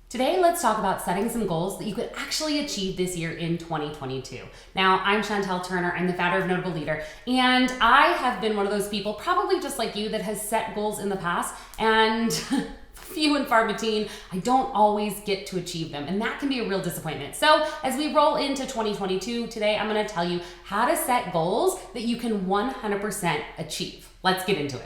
Today, let's talk about setting some goals that you could actually achieve this year in 2022. Now, I'm Chantelle Turner. I'm the founder of Notable Leader, and I have been one of those people, probably just like you, that has set goals in the past, and few and far between, I don't always get to achieve them, and that can be a real disappointment. So as we roll into 2022, today I'm going to tell you how to set goals that you can 100% achieve. Let's get into it.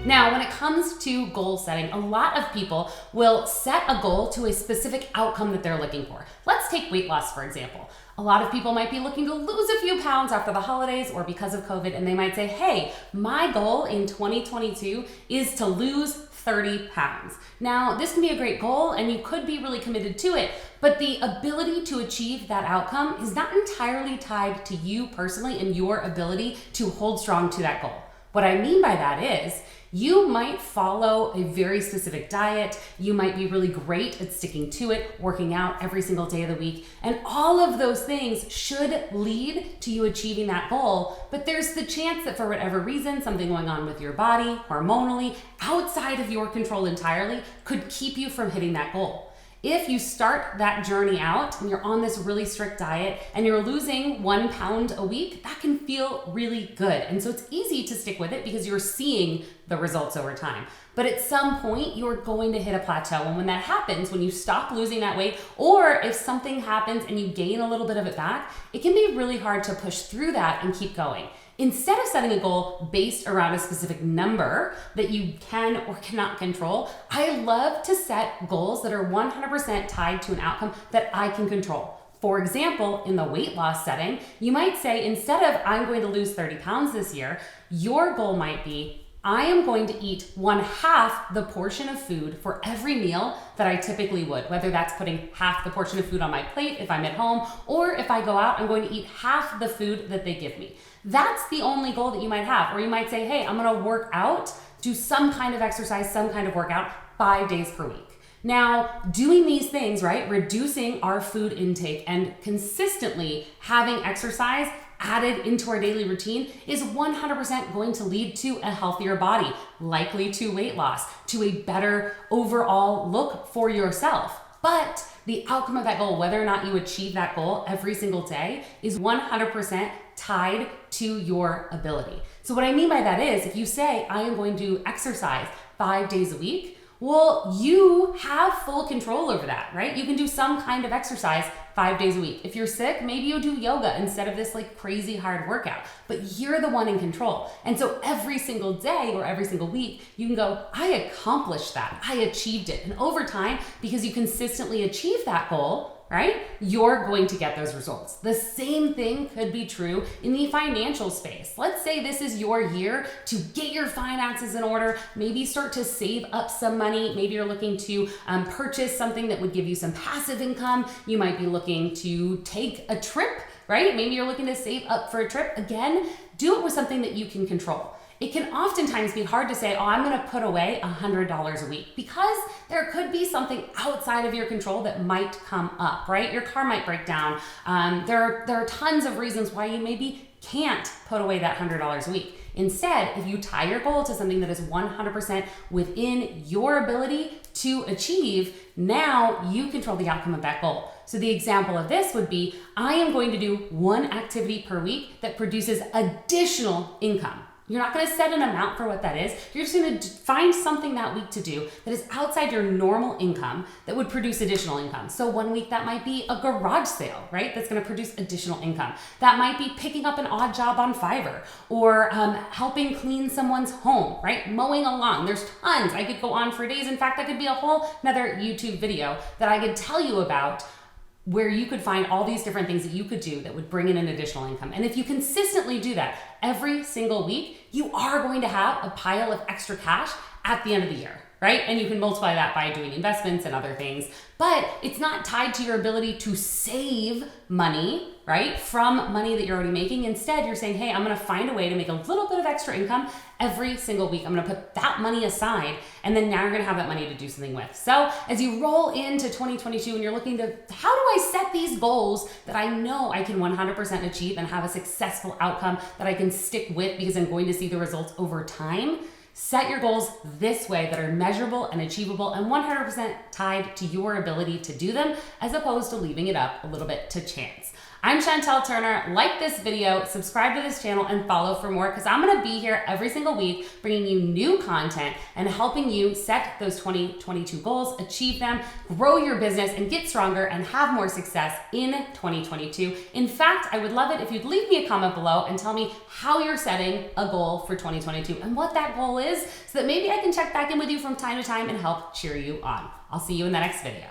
Now, when it comes to goal setting, a lot of people will set a goal to a specific outcome that they're looking for. Let's take weight loss, for example. A lot of people might be looking to lose a few pounds after the holidays or because of COVID, and they might say, hey, my goal in 2022 is to lose 30 pounds. Now, this can be a great goal and you could be really committed to it, but the ability to achieve that outcome is not entirely tied to you personally and your ability to hold strong to that goal. What I mean by that is, you might follow a very specific diet, you might be really great at sticking to it, working out every single day of the week, and all of those things should lead to you achieving that goal, but there's the chance that for whatever reason, something going on with your body, hormonally, outside of your control entirely, could keep you from hitting that goal. If you start that journey out and you're on this really strict diet and you're losing 1 pound a week, that can feel really good. And so it's easy to stick with it because you're seeing the results over time. But at some point, you're going to hit a plateau. And when that happens, when you stop losing that weight, or if something happens and you gain a little bit of it back, it can be really hard to push through that and keep going. Instead of setting a goal based around a specific number that you can or cannot control, I love to set goals that are 100% tied to an outcome that I can control. For example, in the weight loss setting, you might say, instead of I'm going to lose 30 pounds this year, your goal might be, I am going to eat 1/2 the portion of food for every meal that I typically would, whether that's putting half the portion of food on my plate if I'm at home, or if I go out, I'm going to eat half the food that they give me. That's the only goal that you might have. Or you might say, hey, I'm gonna work out, do some kind of exercise, some kind of workout 5 days per week. Now, doing these things, right, reducing our food intake and consistently having exercise added into our daily routine is 100% going to lead to a healthier body, likely to weight loss, to a better overall look for yourself. But the outcome of that goal, whether or not you achieve that goal every single day, is 100% tied to your ability. So what I mean by that is, if you say, I am going to exercise 5 days a week, well, you have full control over that, right? You can do some kind of exercise 5 days a week. If you're sick, maybe you do yoga instead of this like crazy hard workout, but you're the one in control. And so every single day or every single week, you can go, I accomplished that. I achieved it. And over time, because you consistently achieve that goal, right, you're going to get those results. The same thing could be true in the financial space. Let's say this is your year to get your finances in order, maybe start to save up some money. Maybe you're looking to purchase something that would give you some passive income. You might be looking to take a trip, right? Maybe you're looking to save up for a trip. Again, do it with something that you can control. It can oftentimes be hard to say, oh, I'm gonna put away $100 a week, because there could be something outside of your control that might come up, right? Your car might break down. There are tons of reasons why you maybe can't put away that $100 a week. Instead, if you tie your goal to something that is 100% within your ability to achieve, now you control the outcome of that goal. So the example of this would be, I am going to do one activity per week that produces additional income. You're not gonna set an amount for what that is. You're just gonna find something that week to do that is outside your normal income that would produce additional income. So one week that might be a garage sale, right? That's gonna produce additional income. That might be picking up an odd job on Fiverr, or helping clean someone's home, right? Mowing a lawn. There's tons. I could go on for days. In fact, that could be a whole another YouTube video that I could tell you about, where you could find all these different things that you could do that would bring in an additional income. And if you consistently do that every single week, you are going to have a pile of extra cash at the end of the year. right? And you can multiply that by doing investments and other things, but it's not tied to your ability to save money, right? From money that you're already making. Instead, you're saying, hey, I'm gonna find a way to make a little bit of extra income every single week. I'm gonna put that money aside, and then now you're gonna have that money to do something with. So as you roll into 2022 and you're looking to, how do I set these goals that I know I can 100% achieve and have a successful outcome that I can stick with because I'm going to see the results over time? Set your goals this way that are measurable and achievable and 100% tied to your ability to do them, as opposed to leaving it up a little bit to chance. I'm Chantelle Turner. Like this video, subscribe to this channel, and follow for more, because I'm gonna be here every single week bringing you new content and helping you set those 2022 goals, achieve them, grow your business, and get stronger and have more success in 2022. In fact, I would love it if you'd leave me a comment below and tell me how you're setting a goal for 2022 and what that goal is, so that maybe I can check back in with you from time to time and help cheer you on. I'll see you in the next video.